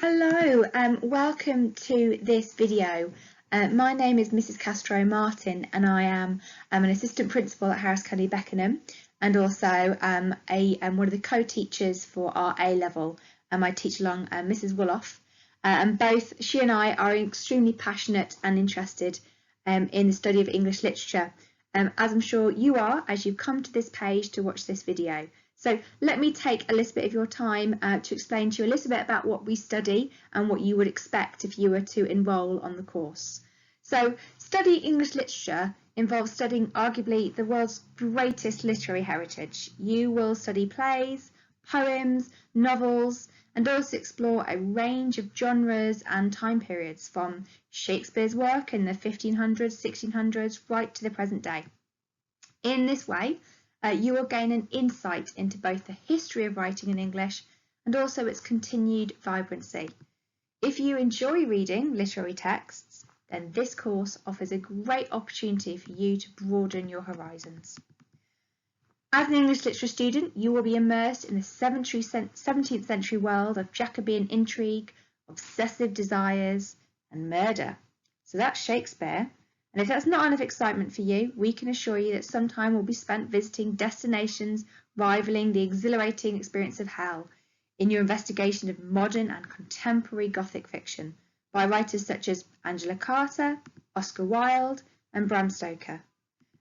Hello, welcome to this video. My name is Mrs. Castro Martin and I am an assistant principal at Harris County Beckenham and also one of the co-teachers for our A-level. I teach along Mrs. Wooloff and both she and I are extremely passionate and interested in the study of English literature, as I'm sure you are as you come to this page to watch this video. So let me take a little bit of your time to explain to you a little bit about what we study and what you would expect if you were to enrol on the course. So studying English literature involves studying arguably the world's greatest literary heritage. You will study plays, poems, novels, and also explore a range of genres and time periods from Shakespeare's work in the 1500s, 1600s, right to the present day. In this way, you will gain an insight into both the history of writing in English and also its continued vibrancy. If you enjoy reading literary texts, then this course offers a great opportunity for you to broaden your horizons. As an English literature student, you will be immersed in the 17th century world of Jacobean intrigue, obsessive desires, and murder. So that's Shakespeare. And if that's not enough excitement for you, we can assure you that some time will be spent visiting destinations rivaling the exhilarating experience of hell in your investigation of modern and contemporary Gothic fiction by writers such as Angela Carter, Oscar Wilde, and Bram Stoker.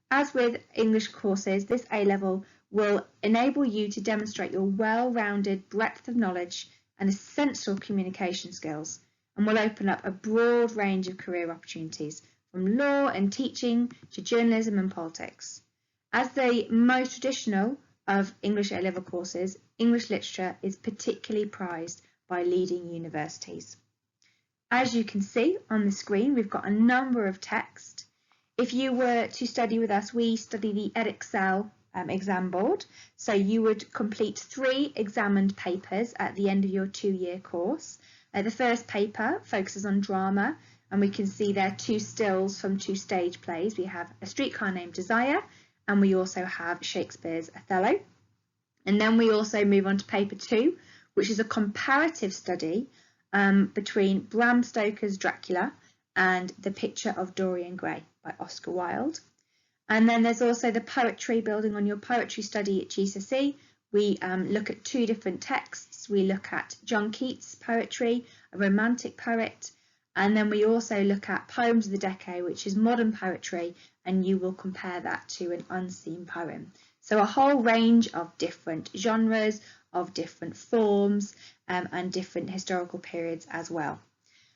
As with English courses, this A-level will enable you to demonstrate your well-rounded breadth of knowledge and essential communication skills, and will open up a broad range of career opportunities, from law and teaching to journalism and politics. As the most traditional of English A-level courses, English literature is particularly prized by leading universities. As you can see on the screen, we've got a number of texts. If you were to study with us, we study the Edexcel exam board. So you would complete 3 examined papers at the end of your 2-year course. The first paper focuses on drama, and we can see there 2 stills from 2 stage plays. We have A Streetcar Named Desire, and we also have Shakespeare's Othello. And then we also move on to paper 2, which is a comparative study between Bram Stoker's Dracula and The Picture of Dorian Gray by Oscar Wilde. And then there's also the poetry, building on your poetry study at GCSE. We look at 2 different texts. We look at John Keats' poetry, a romantic poet, and then we also look at Poems of the Decade, which is modern poetry, and you will compare that to an unseen poem. So a whole range of different genres, of different forms, and different historical periods as well.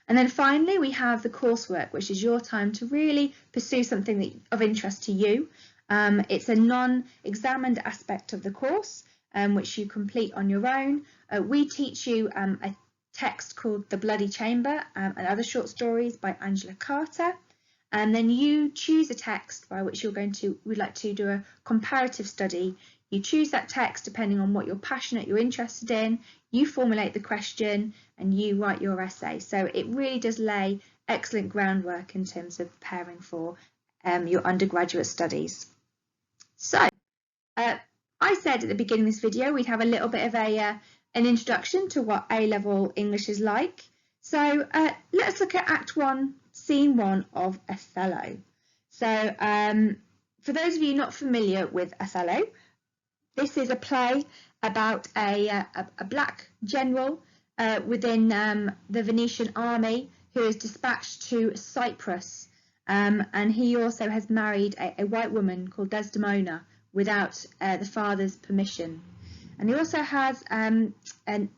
And then finally, we have the coursework, which is your time to really pursue something of interest to you. It's a non-examined aspect of the course, which you complete on your own. We teach you a text called The Bloody Chamber and Other Short Stories by Angela Carter, and then you choose a text by which would like to do a comparative study. You choose that text depending on what you're passionate, you're interested in, you formulate the question and you write your essay. So it really does lay excellent groundwork in terms of preparing for your undergraduate studies. So I said at the beginning of this video we'd have a little bit of an introduction to what A-level English is like. So let's look at Act 1, Scene 1 of Othello. So for those of you not familiar with Othello, this is a play about a black general within the Venetian army who is dispatched to Cyprus, and he also has married a white woman called Desdemona without the father's permission. And he also has an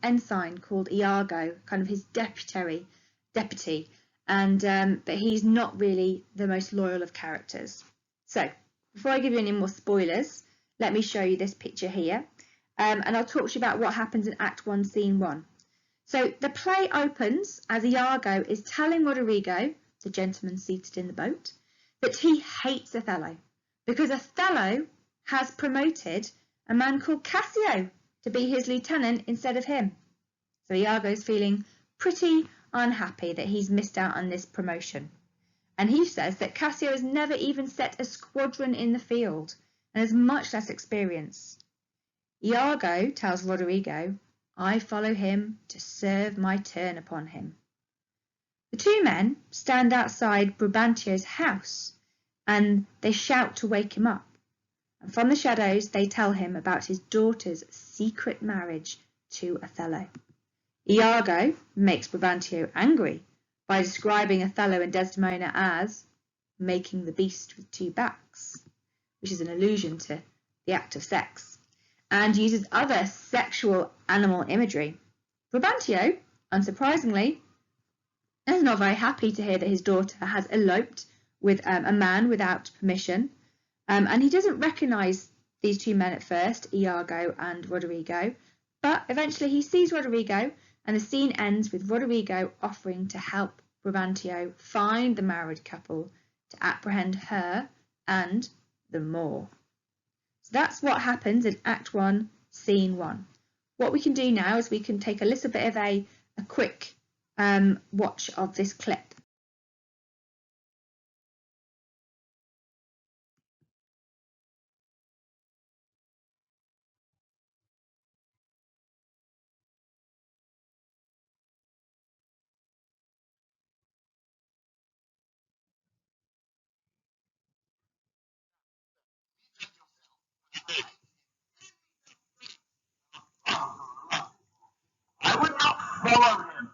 ensign called Iago, kind of his deputy, and but he's not really the most loyal of characters. So before I give you any more spoilers, let me show you this picture here, and I'll talk to you about what happens in Act 1, Scene 1. So the play opens as Iago is telling Roderigo, the gentleman seated in the boat, that he hates Othello because Othello has promoted a man called Cassio to be his lieutenant instead of him. So Iago's feeling pretty unhappy that he's missed out on this promotion. And he says that Cassio has never even set a squadron in the field and has much less experience. Iago tells Roderigo, I follow him to serve my turn upon him. The two men stand outside Brabantio's house and they shout to wake him up. And from the shadows they tell him about his daughter's secret marriage to Othello. Iago makes Brabantio angry by describing Othello and Desdemona as making the beast with two backs, which is an allusion to the act of sex, and uses other sexual animal imagery. Brabantio, unsurprisingly, is not very happy to hear that his daughter has eloped with a man without permission, and he doesn't recognise these two men at first, Iago and Roderigo, but eventually he sees Roderigo, and the scene ends with Roderigo offering to help Brabantio find the married couple to apprehend her and the Moor. So that's what happens in Act 1, Scene 1. What we can do now is we can take a little bit of a quick watch of this clip. I would not follow him.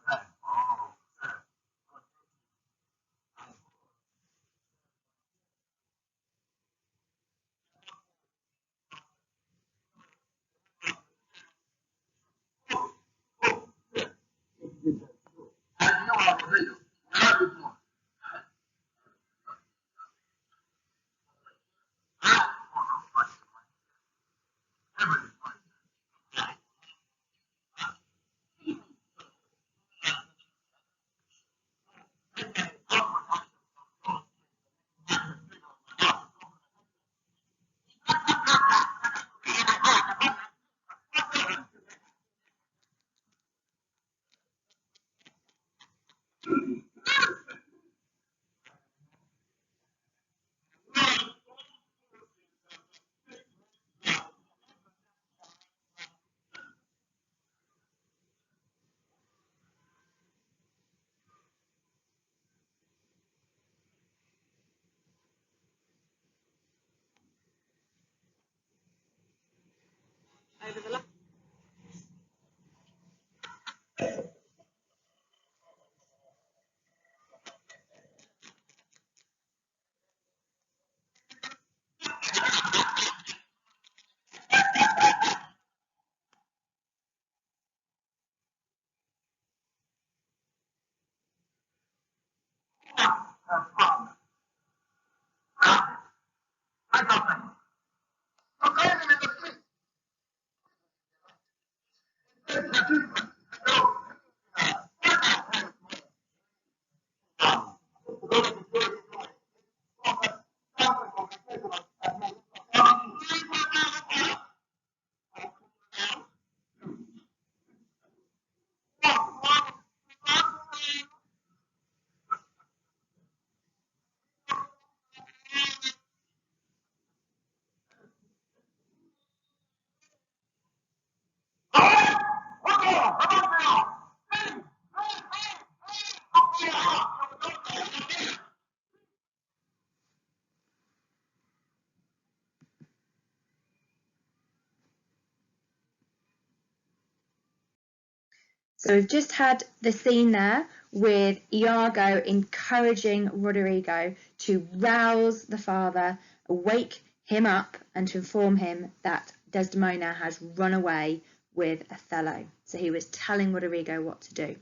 So we've just had the scene there with Iago encouraging Roderigo to rouse the father, wake him up, and to inform him that Desdemona has run away with Othello. So he was telling Roderigo what to do.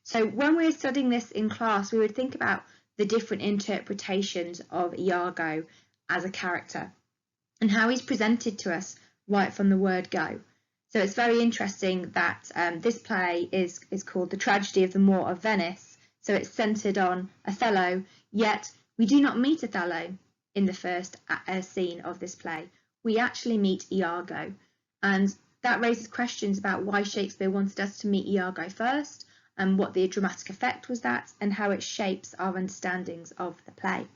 So when we were studying this in class, we would think about the different interpretations of Iago as a character and how he's presented to us right from the word go. So it's very interesting that this play is called The Tragedy of the Moor of Venice. So it's centred on Othello, yet we do not meet Othello in the first scene of this play. We actually meet Iago, and that raises questions about why Shakespeare wanted us to meet Iago first, and what the dramatic effect was that, and how it shapes our understandings of the play.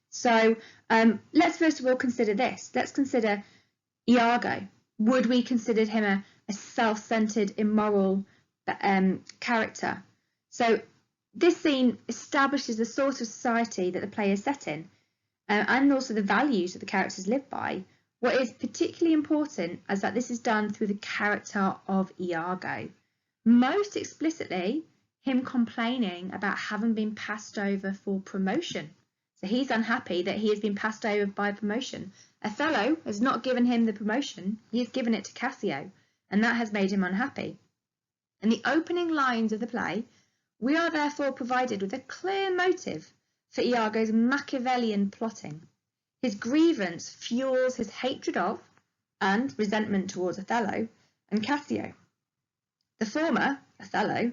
So let's first of all consider this. Let's consider Iago. Would we consider him a a self-centered, immoral character. So this scene establishes the sort of society that the play is set in, and also the values that the characters live by. What is particularly important is that this is done through the character of Iago. Most explicitly, him complaining about having been passed over for promotion. So he's unhappy that he has been passed over by promotion. Othello has not given him the promotion, he has given it to Cassio, and that has made him unhappy. In the opening lines of the play, we are therefore provided with a clear motive for Iago's Machiavellian plotting. His grievance fuels his hatred of and resentment towards Othello and Cassio. The former, Othello,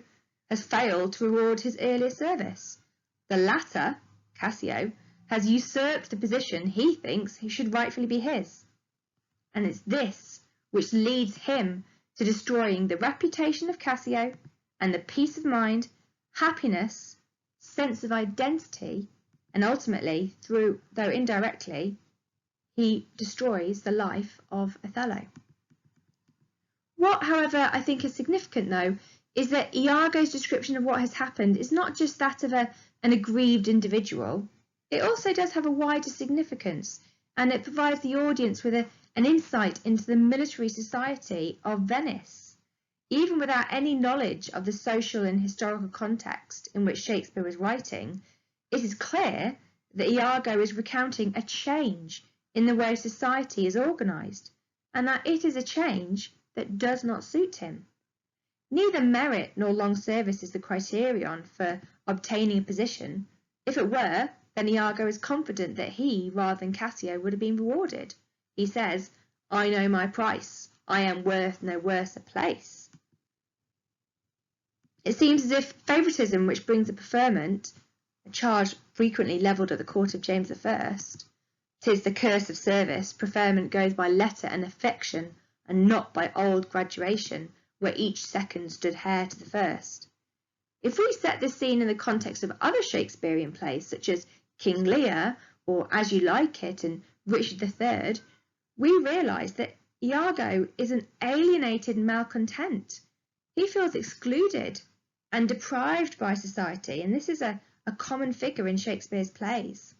has failed to reward his earlier service. The latter, Cassio, has usurped the position he thinks he should rightfully be his. And it's this which leads him to destroying the reputation of Cassio and the peace of mind, happiness, sense of identity, and ultimately, though indirectly, he destroys the life of Othello. What, however, I think is significant, though, is that Iago's description of what has happened is not just that of an aggrieved individual. It also does have a wider significance, and it provides the audience with an insight into the military society of Venice. Even without any knowledge of the social and historical context in which Shakespeare was writing, it is clear that Iago is recounting a change in the way society is organised, and that it is a change that does not suit him. Neither merit nor long service is the criterion for obtaining a position. If it were, then Iago is confident that he, rather than Cassio, would have been rewarded. He says, "I know my price. I am worth no worse a place." It seems as if favouritism, which brings a preferment, a charge frequently levelled at the court of James I, "'tis the curse of service, preferment goes by letter and affection, and not by old graduation, where each second stood heir to the first." If we set this scene in the context of other Shakespearean plays, such as King Lear, or As You Like It, and Richard III, we realise that Iago is an alienated malcontent. He feels excluded and deprived by society, and this is a common figure in Shakespeare's plays.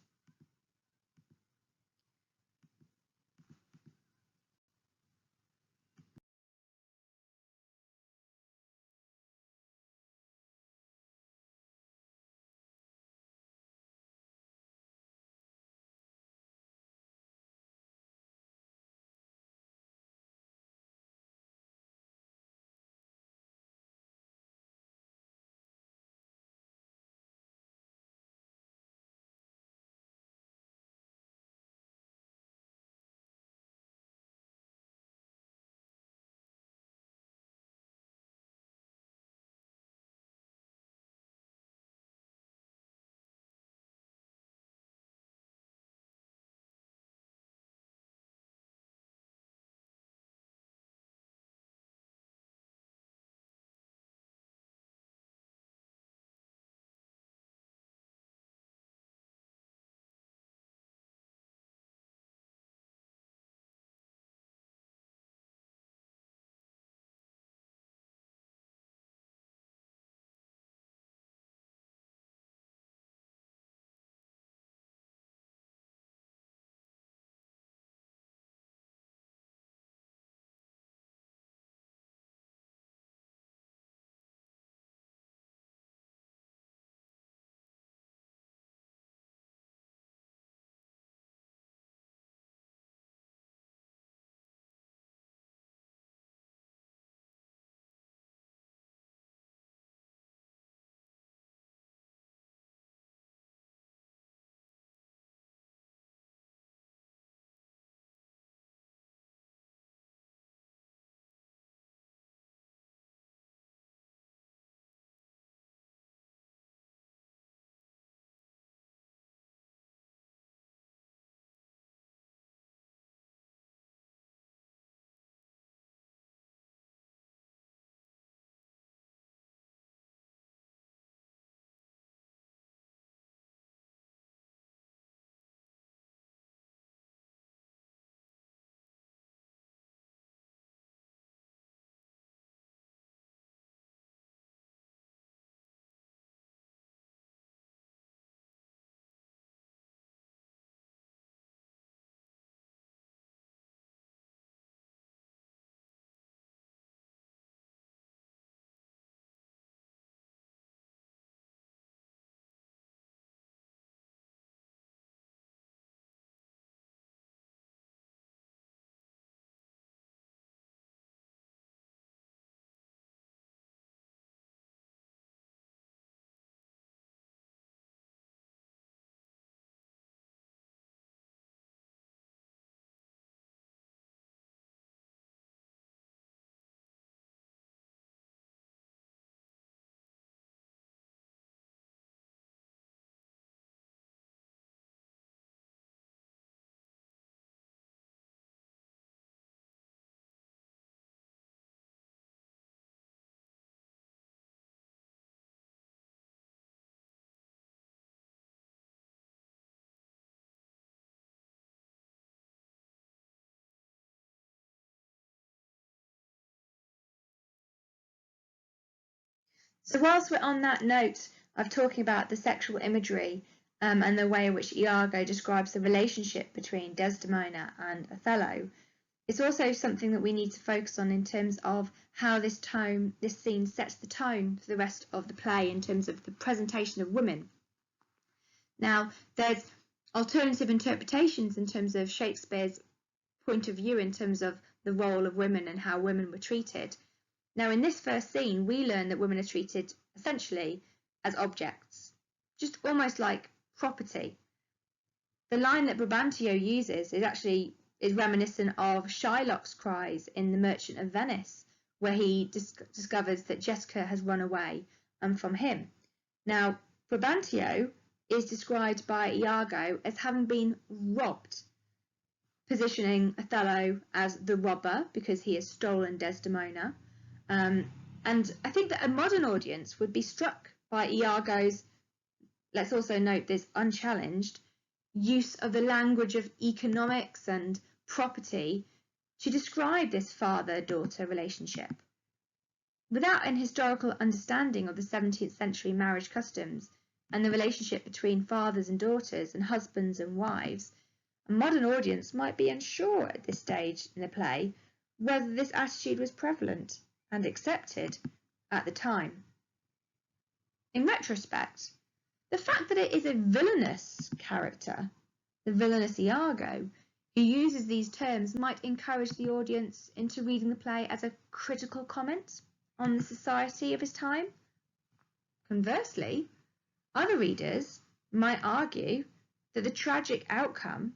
So whilst we're on that note of talking about the sexual imagery and the way in which Iago describes the relationship between Desdemona and Othello, it's also something that we need to focus on in terms of how this scene sets the tone for the rest of the play in terms of the presentation of women. Now, there's alternative interpretations in terms of Shakespeare's point of view in terms of the role of women and how women were treated. Now, in this first scene, we learn that women are treated essentially as objects, just almost like property. The line that Brabantio uses is reminiscent of Shylock's cries in The Merchant of Venice, where he discovers that Jessica has run away from him. Now, Brabantio is described by Iago as having been robbed, positioning Othello as the robber because he has stolen Desdemona. And I think that a modern audience would be struck by Iago's, let's also note this, unchallenged use of the language of economics and property to describe this father-daughter relationship. Without an historical understanding of the 17th century marriage customs and the relationship between fathers and daughters and husbands and wives, a modern audience might be unsure at this stage in the play whether this attitude was prevalent and accepted at the time. In retrospect, the fact that it is a villainous character, the villainous Iago, who uses these terms might encourage the audience into reading the play as a critical comment on the society of his time. Conversely, other readers might argue that the tragic outcome,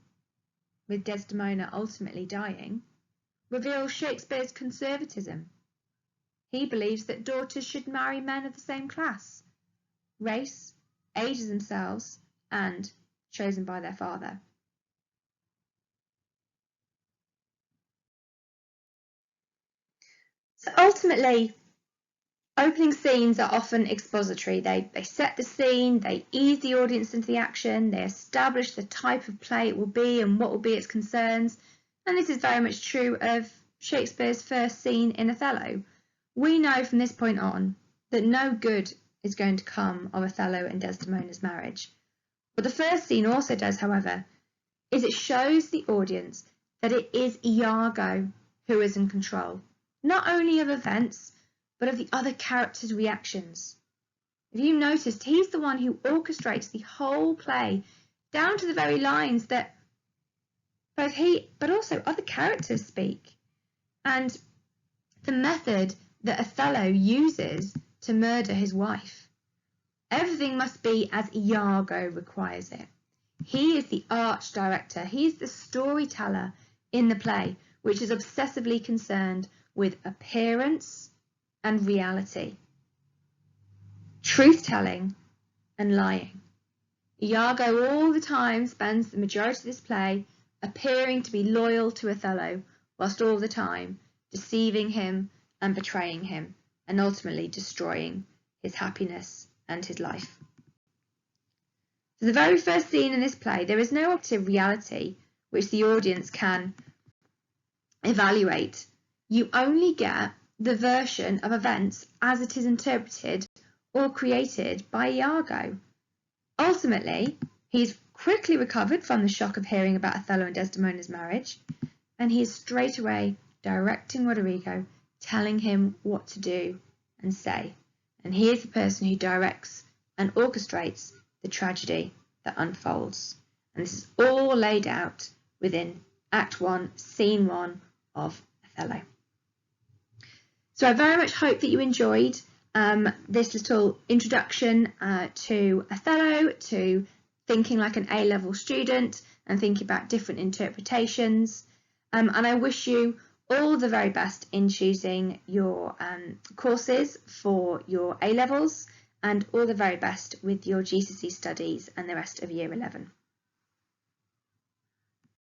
with Desdemona ultimately dying, reveals Shakespeare's conservatism. He believes that daughters should marry men of the same class, race, age as themselves, and chosen by their father. So ultimately, opening scenes are often expository. They set the scene, they ease the audience into the action, they establish the type of play it will be and what will be its concerns. And this is very much true of Shakespeare's first scene in Othello. We know from this point on that no good is going to come of Othello and Desdemona's marriage. What the first scene also does, however, is it shows the audience that it is Iago who is in control, not only of events, but of the other characters' reactions. If you noticed, he's the one who orchestrates the whole play, down to the very lines that both he, but also other characters speak. And the method that Othello uses to murder his wife. Everything must be as Iago requires it. He is the arch director. He is the storyteller in the play, which is obsessively concerned with appearance and reality, truth-telling and lying. Iago all the time spends the majority of this play appearing to be loyal to Othello, whilst all the time deceiving him and betraying him, and ultimately destroying his happiness and his life. For the very first scene in this play, there is no objective reality which the audience can evaluate. You only get the version of events as it is interpreted or created by Iago. Ultimately, he's quickly recovered from the shock of hearing about Othello and Desdemona's marriage, and he is straight away directing Roderigo, telling him what to do and say. And he is the person who directs and orchestrates the tragedy that unfolds. And this is all laid out within Act 1, Scene 1 of Othello. So I very much hope that you enjoyed this little introduction to Othello, to thinking like an A-level student and thinking about different interpretations. And I wish you all the very best in choosing your courses for your A-levels, and all the very best with your GCSE studies and the rest of Year 11.